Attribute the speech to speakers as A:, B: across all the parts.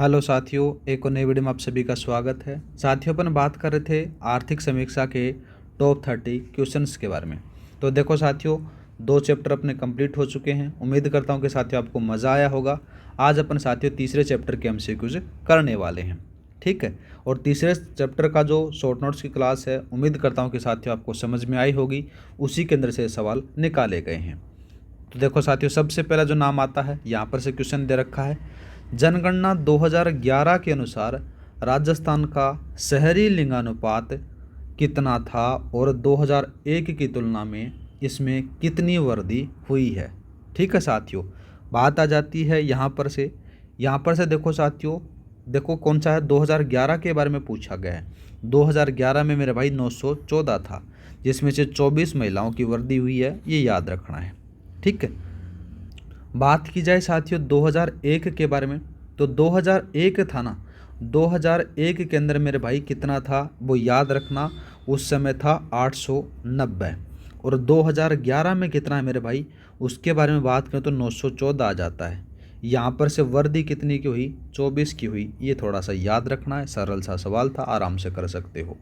A: Hello साथियों, एक और नई वीडियो में आप सभी का स्वागत है। साथियों, अपन बात कर रहे थे आर्थिक समीक्षा के टॉप 30 क्वेश्चंस के बारे में। तो देखो साथियों, 2 चैप्टर अपने कंप्लीट हो चुके हैं। उम्मीद करता हूं कि साथियों आपको मज़ा आया होगा। आज अपन साथियों तीसरे चैप्टर के एमसीक्यूज करने वाले हैं, ठीक है। और तीसरे चैप्टर का जो शॉर्ट नोट्स की क्लास है, उम्मीद करता हूँ कि साथियों आपको समझ में आई होगी। उसी के अंदर से सवाल निकाले गए हैं। तो देखो साथियों, सबसे पहला जो नाम आता है, यहाँ पर से क्वेश्चन दे रखा है। जनगणना 2011 के अनुसार राजस्थान का शहरी लिंगानुपात कितना था और 2001 की तुलना में इसमें कितनी वृद्धि हुई है। ठीक है साथियों, बात आ जाती है यहाँ पर से देखो साथियों, देखो कौन सा है, 2011 के बारे में पूछा गया है। 2011 में मेरे भाई 914 था, जिसमें से 24 महिलाओं की वृद्धि हुई है, ये याद रखना है। ठीक है, बात की जाए साथियों 2001 के बारे में, तो 2001 था ना, 2001 के अंदर मेरे भाई कितना था वो याद रखना, उस समय था 890। और 2011 में कितना है मेरे भाई, उसके बारे में बात करें तो 914 आ जाता है। यहाँ पर से वृद्धि कितनी की हुई, 24 की हुई। ये थोड़ा सा याद रखना है, सरल सा सवाल था, आराम से कर सकते हो।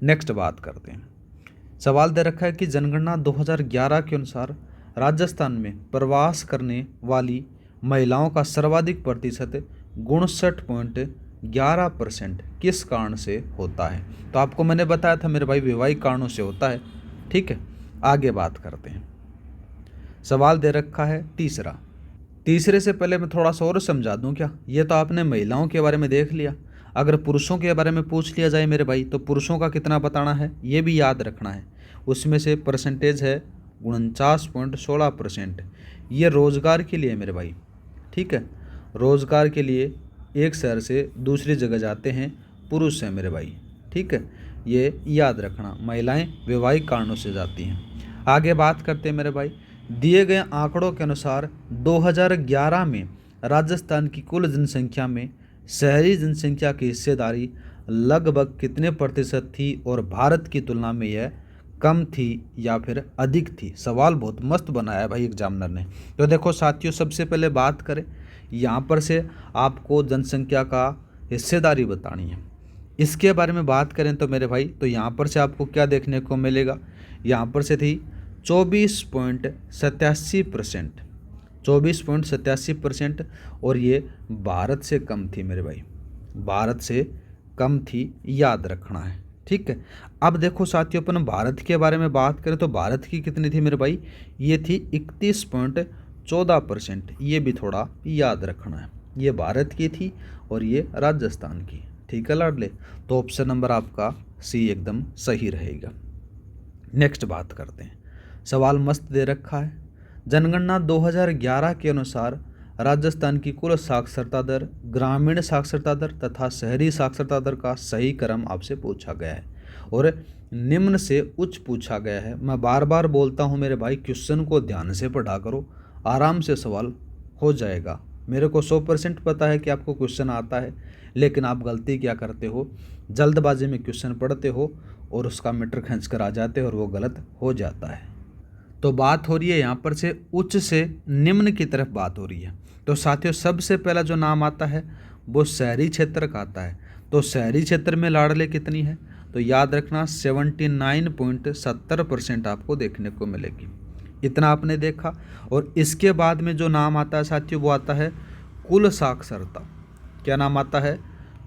A: नेक्स्ट बात करते हैं। सवाल दे रखा है कि जनगणना 2011 के अनुसार राजस्थान में प्रवास करने वाली महिलाओं का सर्वाधिक प्रतिशत 59.11% किस कारण से होता है। तो आपको मैंने बताया था मेरे भाई, वैवाहिक कारणों से होता है। ठीक है, आगे बात करते हैं। सवाल दे रखा है तीसरा। तीसरे से पहले मैं थोड़ा सा और समझा दूं क्या, ये तो आपने महिलाओं के बारे में देख लिया। अगर पुरुषों के बारे में पूछ लिया जाए मेरे भाई, तो पुरुषों का कितना बताना है ये भी याद रखना है। उसमें से परसेंटेज है 49.16%। ये रोज़गार के लिए मेरे भाई, ठीक है, रोज़गार के लिए एक शहर से दूसरी जगह जाते हैं पुरुष हैं मेरे भाई। ठीक है, ये याद रखना, महिलाएं वैवाहिक कारणों से जाती हैं। आगे बात करते हैं मेरे भाई। दिए गए आंकड़ों के अनुसार 2011 में राजस्थान की कुल जनसंख्या में शहरी जनसंख्या की हिस्सेदारी लगभग कितने प्रतिशत थी और भारत की तुलना में यह कम थी या फिर अधिक थी। सवाल बहुत मस्त बनाया है भाई एग्जामिनर ने। तो देखो साथियों, सबसे पहले बात करें, यहाँ पर से आपको जनसंख्या का हिस्सेदारी बतानी है। इसके बारे में बात करें तो मेरे भाई, तो यहाँ पर से आपको क्या देखने को मिलेगा, यहाँ पर से थी 24.87%, 24.87%। और ये भारत से कम थी मेरे भाई, भारत से कम थी, याद रखना है। ठीक है, अब देखो साथियों, अपन भारत के बारे में बात करें तो भारत की कितनी थी मेरे भाई, ये थी 31.14%। ये भी थोड़ा याद रखना है, ये भारत की थी और ये राजस्थान की। ठीक है लाडले, तो ऑप्शन नंबर आपका सी एकदम सही रहेगा। नेक्स्ट बात करते हैं। सवाल मस्त दे रखा है। जनगणना 2011 के अनुसार राजस्थान की कुल साक्षरता दर, ग्रामीण साक्षरता दर तथा शहरी साक्षरता दर का सही क्रम आपसे पूछा गया है और निम्न से उच्च पूछा गया है। मैं बार बार बोलता हूं मेरे भाई, क्वेश्चन को ध्यान से पढ़ा करो, आराम से सवाल हो जाएगा। मेरे को 100% पता है कि आपको क्वेश्चन आता है, लेकिन आप गलती क्या करते हो, जल्दबाजी में क्वेश्चन पढ़ते हो और उसका मीटर खींच कर आ जाते हो और वो गलत हो जाता है। तो बात हो रही है यहाँ पर से उच्च से निम्न की तरफ बात हो रही है। तो साथियों, सबसे पहला जो नाम आता है वो शहरी क्षेत्र का आता है। तो शहरी क्षेत्र में लाडले कितनी है, तो याद रखना 79.70% आपको देखने को मिलेगी। इतना आपने देखा। और इसके बाद में जो नाम आता है साथियों, वो आता है कुल साक्षरता। क्या नाम आता है,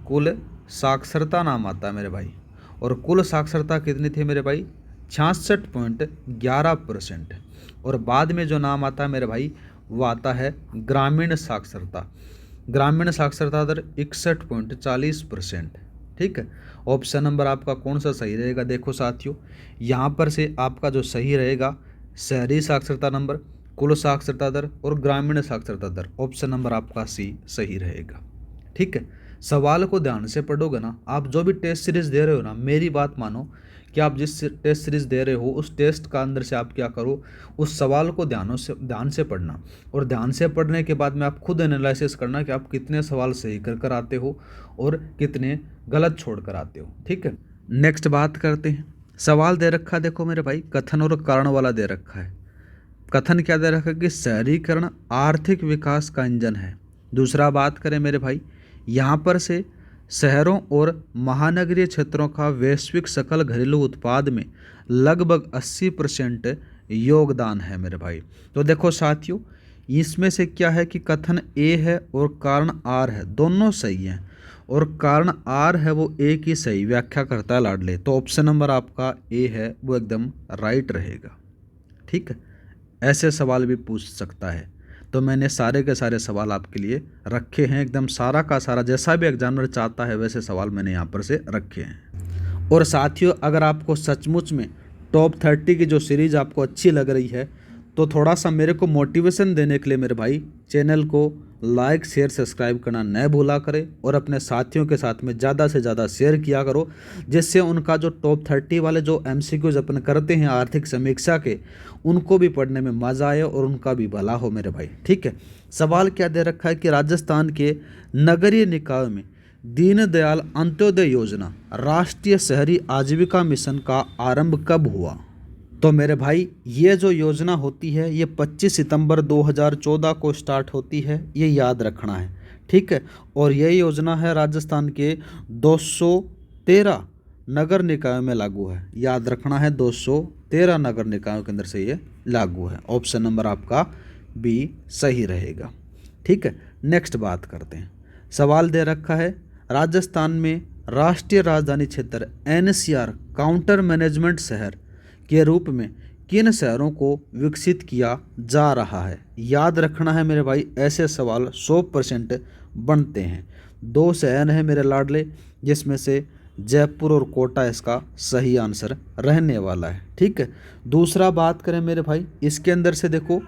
A: कुल साक्षरता नाम आता है मेरे भाई। और कुल साक्षरता कितनी थी मेरे भाई, 66.11%। और बाद में जो नाम आता है मेरे भाई, वो आता है ग्रामीण साक्षरता। ग्रामीण साक्षरता दर 61.40%। ठीक है, ऑप्शन नंबर आपका कौन सा सही रहेगा, देखो साथियों, यहाँ पर से आपका जो सही रहेगा, शहरी साक्षरता नंबर, कुल साक्षरता दर और ग्रामीण साक्षरता दर, ऑप्शन नंबर आपका सी सही रहेगा। ठीक है, सवाल को ध्यान से पढ़ोगे ना, आप जो भी टेस्ट सीरीज दे रहे हो ना, मेरी बात मानो कि आप जिस टेस्ट सीरीज दे रहे हो उस टेस्ट का अंदर से आप क्या करो, उस सवाल को ध्यान से पढ़ना। और ध्यान से पढ़ने के बाद में आप खुद एनालिसिस करना कि आप कितने सवाल सही कर आते हो और कितने गलत छोड़ कर आते हो। ठीक है, नेक्स्ट बात करते हैं। सवाल दे रखा है, देखो मेरे भाई, कथन और कारण वाला दे रखा है। कथन क्या दे रखा है कि शहरीकरण आर्थिक विकास का इंजन है। दूसरा बात करें मेरे भाई, यहाँ पर से शहरों और महानगरीय क्षेत्रों का वैश्विक सकल घरेलू उत्पाद में लगभग 80% योगदान है मेरे भाई। तो देखो साथियों, इसमें से क्या है कि कथन ए है और कारण आर है, दोनों सही हैं, और कारण आर है वो ए की सही व्याख्या करता है लाडले। तो ऑप्शन नंबर आपका ए है वो एकदम राइट रहेगा। ठीक है, ऐसे सवाल भी पूछ सकता है। तो मैंने सारे के सारे सवाल आपके लिए रखे हैं, एकदम सारा का सारा, जैसा भी एग्जामिनर चाहता है वैसे सवाल मैंने यहाँ पर से रखे हैं। और साथियों, अगर आपको सचमुच में टॉप 30 की जो सीरीज आपको अच्छी लग रही है तो थोड़ा सा मेरे को मोटिवेशन देने के लिए मेरे भाई चैनल को लाइक शेयर सब्सक्राइब करना न भूला करें, और अपने साथियों के साथ में ज़्यादा से ज़्यादा शेयर किया करो, जिससे उनका जो टॉप 30 वाले जो MCQs अपन करते हैं आर्थिक समीक्षा के, उनको भी पढ़ने में मज़ा आए और उनका भी भला हो मेरे भाई। ठीक है, सवाल क्या दे रखा है कि राजस्थान के नगरीय निकाय में दीनदयाल अंत्योदय योजना राष्ट्रीय शहरी आजीविका मिशन का आरंभ कब हुआ। तो मेरे भाई ये जो योजना होती है ये 25 सितंबर 2014 को स्टार्ट होती है, ये याद रखना है। ठीक है, और ये योजना है राजस्थान के 213 नगर निकायों में लागू है, याद रखना है 213 नगर निकायों के अंदर से ये लागू है। ऑप्शन नंबर आपका बी सही रहेगा। ठीक है, नेक्स्ट बात करते हैं। सवाल दे रखा है राजस्थान में राष्ट्रीय राजधानी क्षेत्र NCR काउंटर मैनेजमेंट शहर के रूप में किन शहरों को विकसित किया जा रहा है। याद रखना है मेरे भाई, ऐसे सवाल 100% बनते हैं। 2 शहर हैं मेरे लाडले, जिसमें से जयपुर और कोटा इसका सही आंसर रहने वाला है। ठीक है, दूसरा बात करें मेरे भाई, इसके अंदर से देखो,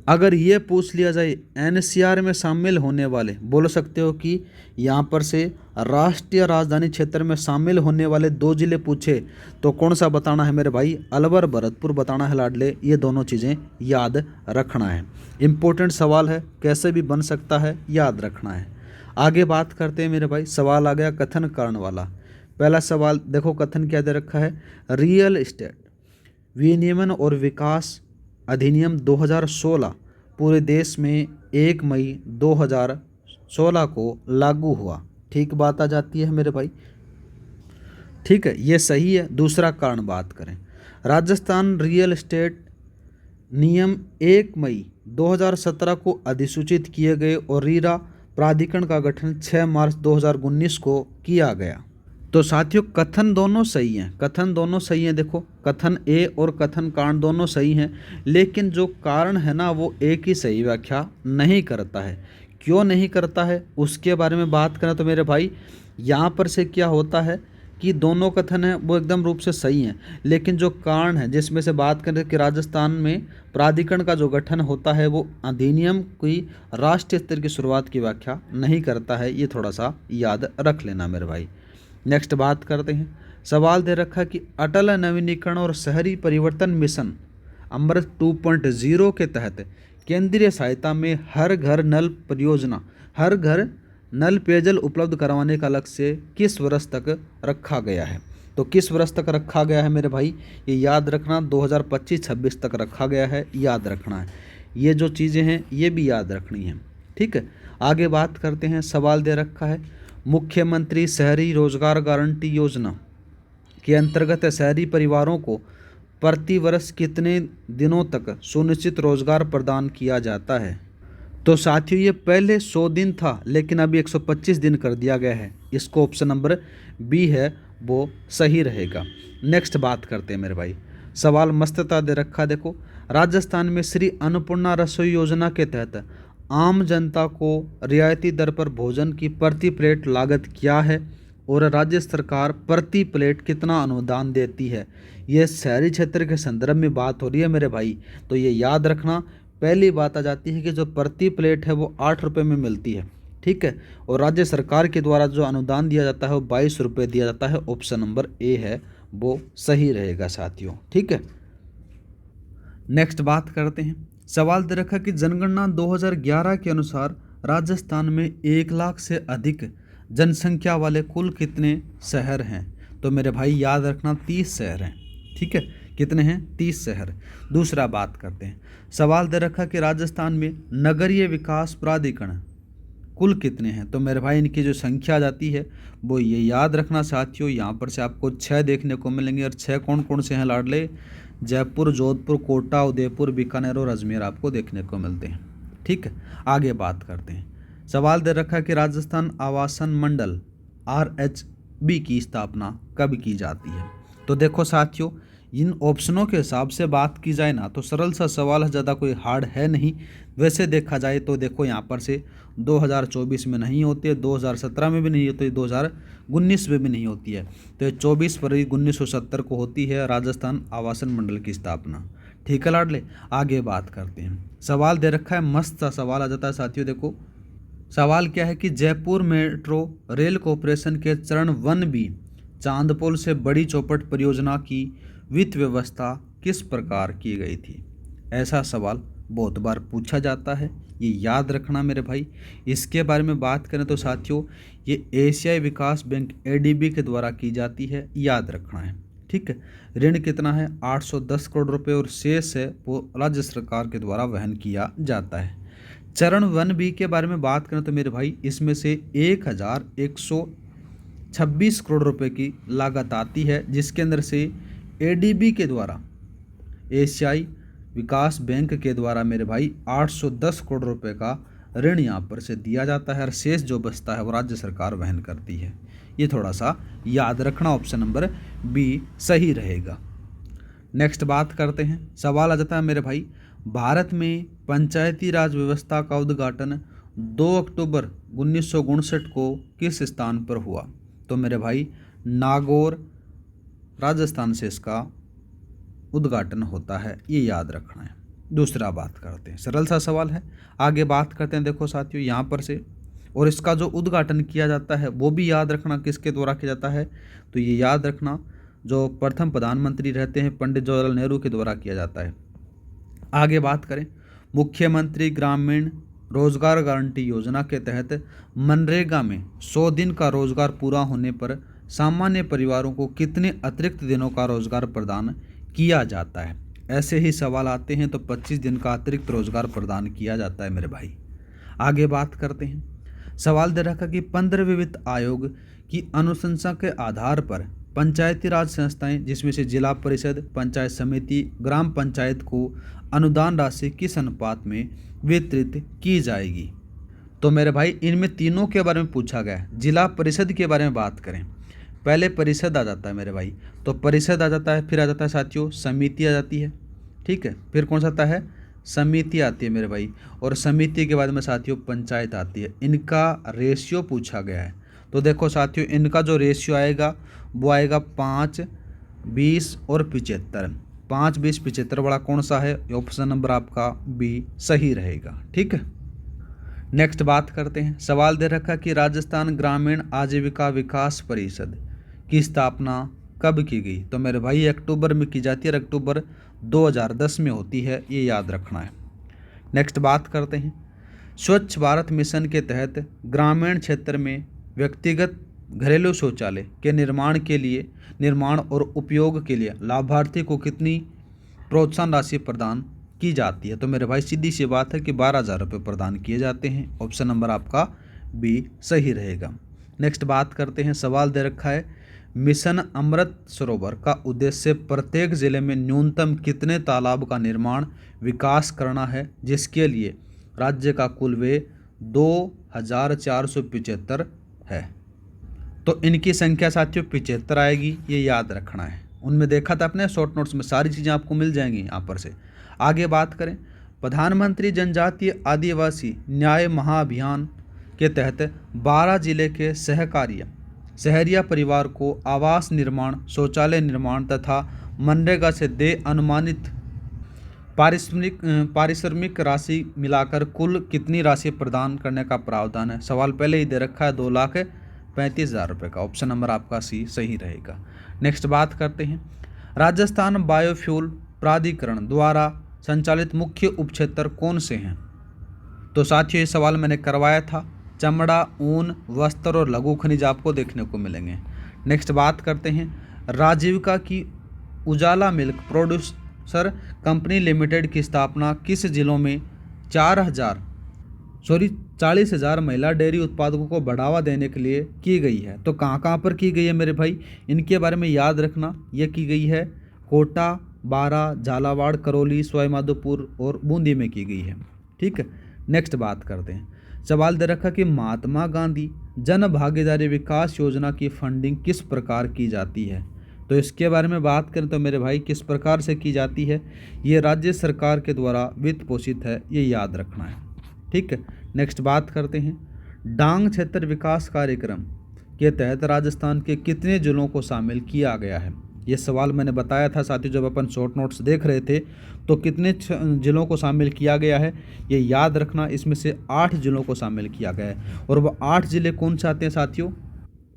A: अगर ये पूछ लिया जाए NCR में शामिल होने वाले, बोल सकते हो कि यहाँ पर से राष्ट्रीय राजधानी क्षेत्र में शामिल होने वाले 2 जिले पूछे तो कौन सा बताना है मेरे भाई, अलवर भरतपुर बताना है लाडले। ये दोनों चीज़ें याद रखना है, इम्पोर्टेंट सवाल है, कैसे भी बन सकता है, याद रखना है। आगे बात करते हैं मेरे भाई, सवाल आ गया कथन कारण वाला। पहला सवाल देखो, कथन क्या दे रखा है, रियल एस्टेट विनियमन और विकास अधिनियम 2016 पूरे देश में 1 मई 2016 को लागू हुआ। ठीक बात आ जाती है मेरे भाई। ठीक है, ये सही है। दूसरा कारण बात करें, राजस्थान रियल एस्टेट नियम 1 मई 2017 को अधिसूचित किए गए और रीरा प्राधिकरण का गठन 6 मार्च 2019 को किया गया। तो साथियों, कथन दोनों सही हैं, कथन दोनों सही हैं। देखो, कथन ए और कथन कारण दोनों सही हैं, लेकिन जो कारण है ना वो एक ही सही व्याख्या नहीं करता है। क्यों नहीं करता है उसके बारे में बात करें तो मेरे भाई, यहाँ पर से क्या होता है कि दोनों कथन हैं वो एकदम रूप से सही हैं, लेकिन जो कारण है जिसमें से बात करें कि राजस्थान में प्राधिकरण का जो गठन होता है वो अधिनियम की राष्ट्रीय स्तर की शुरुआत की व्याख्या नहीं करता है। ये थोड़ा सा याद रख लेना मेरे भाई। नेक्स्ट बात करते हैं। सवाल दे रखा कि अटल नवीनीकरण और शहरी परिवर्तन मिशन अमृत 2.0 के तहत केंद्रीय सहायता में हर घर नल परियोजना, हर घर नल पेयजल उपलब्ध करवाने का लक्ष्य किस वर्ष तक रखा गया है। तो किस वर्ष तक रखा गया है मेरे भाई, ये याद रखना 2025-26 तक रखा गया है, याद रखना है। ये जो चीज़ें हैं ये भी याद रखनी है। ठीक है, आगे बात करते हैं। सवाल दे रखा है मुख्यमंत्री शहरी रोजगार गारंटी योजना के अंतर्गत शहरी परिवारों को प्रति वर्ष कितने दिनों तक सुनिश्चित रोजगार प्रदान किया जाता है। तो साथियों, ये पहले 100 दिन था लेकिन अभी 125 दिन कर दिया गया है। इसको ऑप्शन नंबर बी है वो सही रहेगा। नेक्स्ट बात करते हैं मेरे भाई। सवाल मस्तता दे रखा, देखो, राजस्थान में श्री अन्नपूर्णा रसोई योजना के तहत आम जनता को रियायती दर पर भोजन की प्रति प्लेट लागत क्या है और राज्य सरकार प्रति प्लेट कितना अनुदान देती है। ये शहरी क्षेत्र के संदर्भ में बात हो रही है मेरे भाई। तो ये याद रखना, पहली बात आ जाती है कि जो प्रति प्लेट है वो 8 रुपये में मिलती है। ठीक है, और राज्य सरकार के द्वारा जो अनुदान दिया जाता है वो 22 रुपये दिया जाता है। ऑप्शन नंबर ए है वो सही रहेगा साथियों। ठीक है, नेक्स्ट बात करते हैं। सवाल दे रखा कि जनगणना 2011 के अनुसार राजस्थान में 1 लाख से अधिक जनसंख्या वाले कुल कितने शहर हैं। तो मेरे भाई याद रखना 30 शहर हैं। ठीक है, कितने हैं, 30 शहर। दूसरा बात करते हैं। सवाल दे रखा कि राजस्थान में नगरीय विकास प्राधिकरण कुल कितने हैं। तो मेरे भाई इनकी जो संख्या आ जाती है वो ये याद रखना साथियों, यहाँ पर से आपको 6 देखने को मिलेंगे। और 6 कौन कौन से हैं लाडले? जयपुर, जोधपुर, कोटा, उदयपुर, बीकानेर और अजमेर आपको देखने को मिलते हैं। ठीक है, आगे बात करते हैं। सवाल दे रखा है कि राजस्थान आवासन मंडल RHB की स्थापना कब की जाती है। तो देखो साथियों, इन ऑप्शनों के हिसाब से बात की जाए ना तो सरल सा सवाल है, ज़्यादा कोई हार्ड है नहीं। वैसे देखा जाए तो देखो यहाँ पर से 2024 में नहीं होती है, 2017 में भी नहीं होती है, 2019 में भी नहीं होती है। तो 24 फरवरी 1970 को होती है राजस्थान आवासन मंडल की स्थापना। ठीक है लाडले, आगे बात करते हैं। सवाल दे रखा है, मस्त सा सवाल आ जाता है साथियों। देखो सवाल क्या है कि जयपुर मेट्रो रेल कॉरपोरेशन के चरण 1B चांदपोल से बड़ी चौपट परियोजना की वित्त व्यवस्था किस प्रकार की गई थी। ऐसा सवाल बहुत बार पूछा जाता है, ये याद रखना मेरे भाई। इसके बारे में बात करें तो साथियों ये एशियाई विकास बैंक ADB के द्वारा की जाती है, याद रखना है। ठीक है, ऋण कितना है? 810 करोड़ रुपए और शेष है वो राज्य सरकार के द्वारा वहन किया जाता है। चरण 1B के बारे में बात करें तो मेरे भाई इसमें से 1126 करोड़ रुपए की लागत आती है, जिसके अंदर से ADB के द्वारा, एशियाई विकास बैंक के द्वारा मेरे भाई 810 करोड़ रुपए का ऋण यहाँ पर से दिया जाता है और शेष जो बचता है वो राज्य सरकार वहन करती है। ये थोड़ा सा याद रखना, ऑप्शन नंबर B सही रहेगा। नेक्स्ट बात करते हैं। सवाल आ जाता है मेरे भाई, भारत में पंचायती राज व्यवस्था का उद्घाटन 2 अक्टूबर 1959 को किस स्थान पर हुआ। तो मेरे भाई नागौर राजस्थान से इसका उद्घाटन होता है, ये याद रखना है। दूसरा बात करते हैं, सरल सा सवाल है, आगे बात करते हैं। देखो साथियों यहाँ पर से, और इसका जो उद्घाटन किया जाता है वो भी याद रखना किसके द्वारा किया जाता है। तो ये याद रखना जो प्रथम प्रधानमंत्री रहते हैं पंडित जवाहरलाल नेहरू के द्वारा किया जाता है। आगे बात करें, मुख्यमंत्री ग्रामीण रोजगार गारंटी योजना के तहत मनरेगा में 100 दिन का रोजगार पूरा होने पर सामान्य परिवारों को कितने अतिरिक्त दिनों का रोजगार प्रदान किया जाता है। ऐसे ही सवाल आते हैं तो 25 दिन का अतिरिक्त रोजगार प्रदान किया जाता है मेरे भाई। आगे बात करते हैं। सवाल दे रखा कि 15वें वित्त आयोग की अनुशंसा के आधार पर पंचायती राज संस्थाएं जिसमें से जिला परिषद, पंचायत समिति, ग्राम पंचायत को अनुदान राशि किस अनुपात में वितरित की जाएगी। तो मेरे भाई इनमें तीनों के बारे में पूछा गया है। जिला परिषद के बारे में बात करें, पहले परिषद आ जाता है मेरे भाई, तो परिषद आ जाता है, फिर आ जाता है साथियों समिति आ जाती है। ठीक है, फिर कौन सा आता है? समिति आती है मेरे भाई, और समिति के बाद में साथियों पंचायत आती है। इनका रेशियो पूछा गया है। तो देखो साथियों इनका जो रेशियो आएगा वो आएगा 5, 20 और 75। 5, 20, 75 वाला कौन सा है? ऑप्शन नंबर आपका B सही रहेगा। ठीक है, नेक्स्ट बात करते हैं। सवाल दे रखा कि राजस्थान ग्रामीण आजीविका विकास परिषद की स्थापना कब की गई। तो मेरे भाई अक्टूबर में की जाती है, अक्टूबर 2010 में होती है, ये याद रखना है। नेक्स्ट बात करते हैं। स्वच्छ भारत मिशन के तहत ग्रामीण क्षेत्र में व्यक्तिगत घरेलू शौचालय के निर्माण और उपयोग के लिए लाभार्थी को कितनी प्रोत्साहन राशि प्रदान की जाती है। तो मेरे भाई सीधी सी बात है कि 12,000 रुपये प्रदान किए जाते हैं। ऑप्शन नंबर आपका B सही रहेगा। नेक्स्ट बात करते हैं। सवाल दे रखा है, मिशन अमृत सरोवर का उद्देश्य प्रत्येक जिले में न्यूनतम कितने तालाब का निर्माण विकास करना है, जिसके लिए राज्य का कुल व्यय 2,475 है। तो इनकी संख्या साथियों 75 आएगी, ये याद रखना है। उनमें देखा था अपने शॉर्ट नोट्स में, सारी चीज़ें आपको मिल जाएंगी यहाँ पर से। आगे बात करें, प्रधानमंत्री जनजातीय आदिवासी न्याय महाअभियान के तहत 12 जिले के शहरिया परिवार को आवास निर्माण, शौचालय निर्माण तथा मनरेगा से देय अनुमानित पारिश्रमिक राशि मिलाकर कुल कितनी राशि प्रदान करने का प्रावधान है। सवाल पहले ही दे रखा है 2,35,000 रुपये का। ऑप्शन नंबर आपका C सही रहेगा। नेक्स्ट बात करते हैं। राजस्थान बायोफ्यूल प्राधिकरण द्वारा संचालित मुख्य उपक्षेत्र कौन से हैं। तो साथियों ये सवाल मैंने करवाया था। चमड़ा, ऊन, वस्त्र और लघु खनिज आपको देखने को मिलेंगे। नेक्स्ट बात करते हैं। राजीविका की उजाला मिल्क प्रोड्यूसर कंपनी लिमिटेड की स्थापना किस जिलों में 40,000 महिला डेयरी उत्पादकों को बढ़ावा देने के लिए की गई है। तो कहाँ कहाँ पर की गई है मेरे भाई, इनके बारे में याद रखना। ये की गई है कोटा, बारा, झालावाड़, करौली, सवाईमाधोपुर और बूंदी में की गई है। ठीक है, नेक्स्ट बात करते हैं। सवाल दे रखा कि महात्मा गांधी जन भागीदारी विकास योजना की फंडिंग किस प्रकार की जाती है। तो इसके बारे में बात करें तो मेरे भाई किस प्रकार से की जाती है, ये राज्य सरकार के द्वारा वित्त पोषित है, ये याद रखना है। ठीक है, नेक्स्ट बात करते हैं। डांग क्षेत्र विकास कार्यक्रम के तहत राजस्थान के कितने जिलों को शामिल किया गया है। ये सवाल मैंने बताया था साथियों जब अपन शॉर्ट नोट्स देख रहे थे, तो कितने जिलों को शामिल किया गया है ये याद रखना। इसमें से 8 जिलों को शामिल किया गया है। और वो 8 जिले कौन से आते हैं साथियों।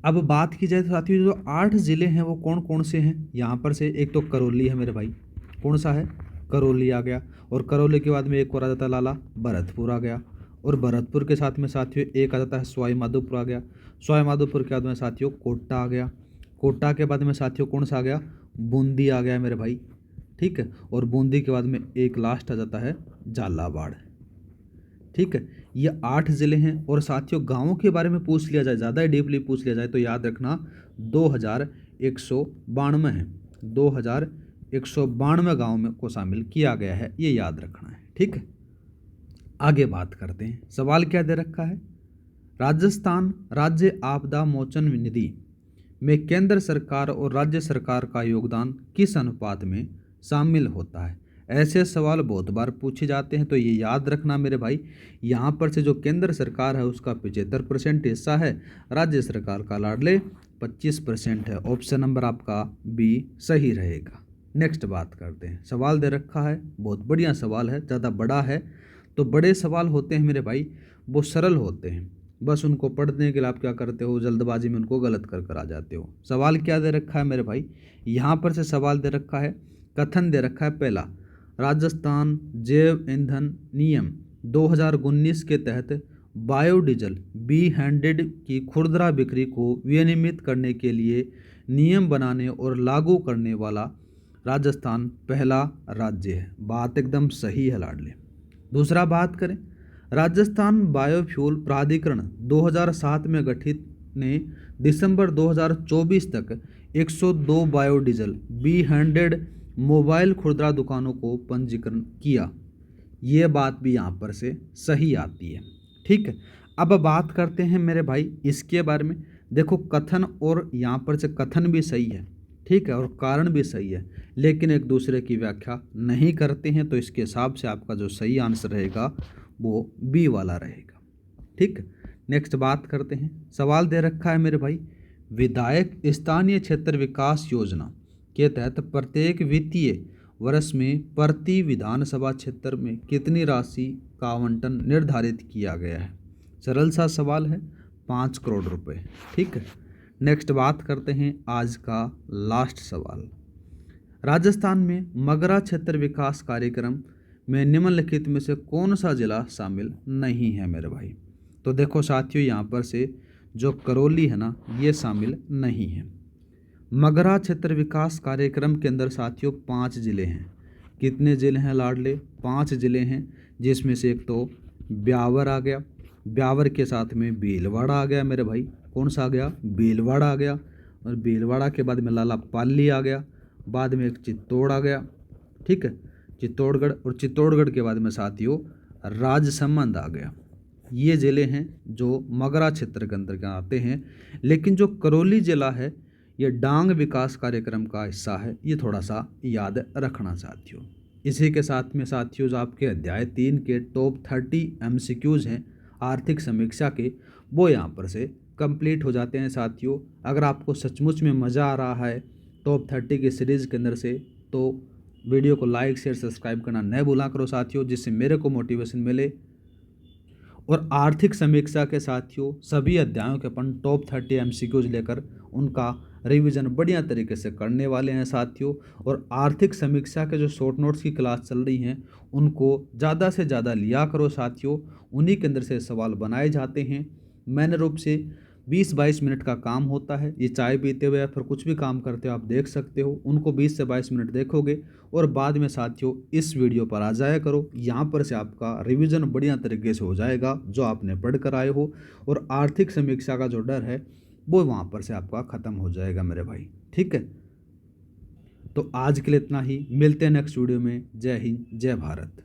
A: अब बात की जाए तो साथियों जो 8 जिले हैं वो कौन कौन से हैं, यहाँ पर से एक तो करौली है मेरे भाई, कौन सा है, करौली आ गया। और करौली के बाद में एक और आ जाता है लाला भरतपुर आ गया। और भरतपुर के साथ में साथियों एक आ जाता है सवाईमाधोपुर आ गया। सवाईमाधोपुर के बाद में साथियों कोटा आ गया। कोटा के बाद में साथियों कौन सा आ गया, बूंदी आ गया मेरे भाई। ठीक है, और बूंदी के बाद में एक लास्ट आ जाता है झालावाड़। ठीक है, ये 8 ज़िले हैं। और साथियों गांवों के बारे में पूछ लिया जाए, ज़्यादा डीपली पूछ लिया जाए तो याद रखना 2192 है। 2192 गाँव में को शामिल किया गया है, ये याद रखना है। ठीक है, आगे बात करते हैं। सवाल क्या दे रखा है, राजस्थान राज्य आपदा मोचन निधि में केंद्र सरकार और राज्य सरकार का योगदान किस अनुपात में शामिल होता है। ऐसे सवाल बहुत बार पूछे जाते हैं, तो ये याद रखना मेरे भाई। यहाँ पर से जो केंद्र सरकार है उसका 75% हिस्सा है, राज्य सरकार का लाडले 25% है। ऑप्शन नंबर आपका बी सही रहेगा। नेक्स्ट बात करते हैं। सवाल दे रखा है, बहुत बढ़िया सवाल है, ज़्यादा बड़ा है। तो बड़े सवाल होते हैं मेरे भाई वो सरल होते हैं, बस उनको पढ़ने के लिए आप क्या करते हो, जल्दबाजी में उनको गलत कर आ जाते हो। सवाल क्या दे रखा है मेरे भाई, यहाँ पर से सवाल दे रखा है, कथन दे रखा है पहला, राजस्थान जैव ईंधन नियम 2019 के तहत बायोडीजल B100 की खुदरा बिक्री को विनियमित करने के लिए नियम बनाने और लागू करने वाला राजस्थान पहला राज्य है। बात एकदम सही है लाडले। दूसरा बात करें, राजस्थान बायोफ्यूल प्राधिकरण 2007 में गठित ने दिसंबर 2024 तक 102 बायोडीजल B100 मोबाइल खुदरा दुकानों को पंजीकरण किया। ये बात भी यहाँ पर से सही आती है। ठीक है, अब बात करते हैं मेरे भाई इसके बारे में। देखो कथन और यहाँ पर से कथन भी सही है, ठीक है, और कारण भी सही है, लेकिन एक दूसरे की व्याख्या नहीं करते हैं। तो इसके हिसाब से आपका जो सही आंसर रहेगा वो बी वाला रहेगा। ठीक, नेक्स्ट बात करते हैं। सवाल दे रखा है मेरे भाई, विधायक स्थानीय क्षेत्र विकास योजना के तहत प्रत्येक वित्तीय वर्ष में प्रति विधानसभा क्षेत्र में कितनी राशि का आवंटन निर्धारित किया गया है। सरल सा सवाल है, 5 करोड़ रुपए। ठीक है, नेक्स्ट बात करते हैं आज का लास्ट सवाल। राजस्थान में मगरा क्षेत्र विकास कार्यक्रम में निम्नलिखित में से कौन सा जिला शामिल नहीं है मेरे भाई। तो देखो साथियों यहाँ पर से जो करौली है ना ये शामिल नहीं है। मगरा क्षेत्र विकास कार्यक्रम के अंदर साथियों 5 जिले हैं। कितने जिले हैं लाडले, 5 जिले हैं, जिसमें से एक तो ब्यावर आ गया, ब्यावर के साथ में भीलवाड़ा आ गया मेरे भाई। कौन सा आ गया, भीलवाड़ा आ गया। और भीलवाड़ा के बाद में लाला पाली आ गया, बाद में एक चित्तौड़ आ गया। ठीक है, चित्तौड़गढ़, और चित्तौड़गढ़ के बाद में साथियों राजसमंद आ गया। ये ज़िले हैं जो मगरा क्षेत्र के अंतर्गत आते हैं। लेकिन जो करौली ज़िला है ये डांग विकास कार्यक्रम का हिस्सा है, ये थोड़ा सा याद रखना साथियों। इसी के साथ में साथियों जो आपके अध्याय 3 के टॉप 30 MCQs हैं आर्थिक समीक्षा के, वो यहाँ पर से कंप्लीट हो जाते हैं साथियों। अगर आपको सचमुच में मज़ा आ रहा है टॉप 30 की सीरीज़ के अंदर से, तो वीडियो को लाइक शेयर सब्सक्राइब करना न भूला करो साथियों, जिससे मेरे को मोटिवेशन मिले। और आर्थिक समीक्षा के साथियों सभी अध्यायों के अपन टॉप 30 MCQs लेकर उनका रिवीजन बढ़िया तरीके से करने वाले हैं साथियों। और आर्थिक समीक्षा के जो शॉर्ट नोट्स की क्लास चल रही हैं उनको ज़्यादा से ज़्यादा लिया करो साथियों, उन्हीं के अंदर से सवाल बनाए जाते हैं। मैंने रूप से 20-22 मिनट का काम होता है। ये चाय पीते हुए या फिर कुछ भी काम करते हो आप देख सकते हो। उनको 20 से 22 मिनट देखोगे और बाद में साथियों इस वीडियो पर आ जाया करो। यहाँ पर से आपका रिवीजन बढ़िया तरीके से हो जाएगा जो आपने पढ़ कर आए हो, और आर्थिक समीक्षा का जो डर है वो वहाँ पर से आपका ख़त्म हो जाएगा मेरे भाई। ठीक है, तो आज के लिए इतना ही। मिलते हैं नेक्स्ट वीडियो में। जय हिंद, जय भारत।